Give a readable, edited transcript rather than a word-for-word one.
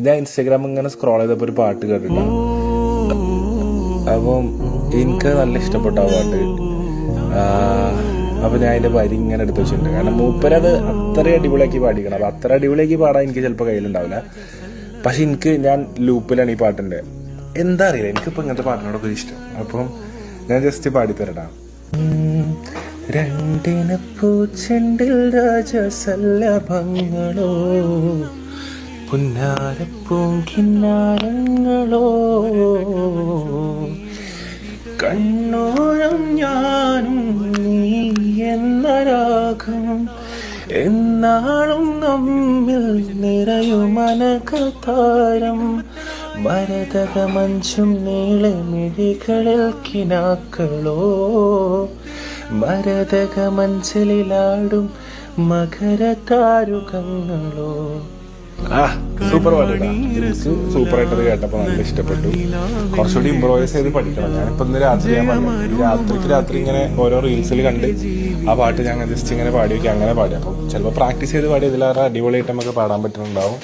ഞാൻ ഇൻസ്റ്റാഗ്രാം ഇങ്ങനെ സ്ക്രോൾ ചെയ്തപ്പോൾ ഒരു പാട്ട് കേട്ടിട്ടുണ്ട്. അപ്പം എനിക്ക് നല്ല ഇഷ്ടപ്പെട്ട ആ പാട്ട്. അപ്പം ഞാൻ അതിൻ്റെ വരി ഇങ്ങനെ എടുത്ത് വെച്ചിട്ടുണ്ട്. കാരണം മൂപ്പരത് അത്ര അടിപൊളിയാക്കി പാടിക്കണം. അപ്പം അത്ര അടിപൊളിയാക്കി പാടാൻ എനിക്ക് ചിലപ്പോൾ കയ്യിലുണ്ടാവില്ല. പക്ഷെ ഞാൻ ലൂപ്പിലാണ് ഈ പാട്ടിൻ്റെ. എന്താ അറിയില്ല, എനിക്കിപ്പോൾ ഇങ്ങനത്തെ പാട്ടിനോടൊക്കെ ഇഷ്ടം. അപ്പം ഞാൻ ജസ്റ്റ് പാടിത്തരടാ. രണ്ടിന പൂച്ചെണ്ടിൽ രാജസല്ലഭങ്ങളോ പുന്നാരപ്പൂങ്കിന്നാരങ്ങളോ കണ്ണോരം ഞാനും നീ എന്ന രാഗം എന്നാളും നമ്മിൽ നിറയുമനകതാരം മരതക മഞ്ചും നീളെ മിഴികളിൽ കിനാക്കളോ മരതക മഞ്ചലിലാടും മകരതാരുകങ്ങളോ. സൂപ്പർ പാട്ടാ. എനിക്ക് സൂപ്പറായിട്ടത് കേട്ടപ്പോൾ നല്ല ഇഷ്ടപ്പെട്ടു. കുറച്ചുകൂടി ഇംപ്രൂവൈസ് ചെയ്ത് പഠിക്കണം. ഞാനിപ്പോൾ ഇന്ന് രാത്രി രാത്രി ഇങ്ങനെ ഓരോ റീൽസിൽ കണ്ട് ആ പാട്ട് ഞാൻ ജസ്റ്റ് ഇങ്ങനെ പാടി വയ്ക്കുക, അങ്ങനെ പാടി. അപ്പം ചിലപ്പോൾ പ്രാക്ടീസ് ചെയ്ത് പാടി ഇതിലേറെ അടിപൊളിയായിട്ട് നമുക്ക് പാടാൻ പറ്റുന്നുണ്ടാവും.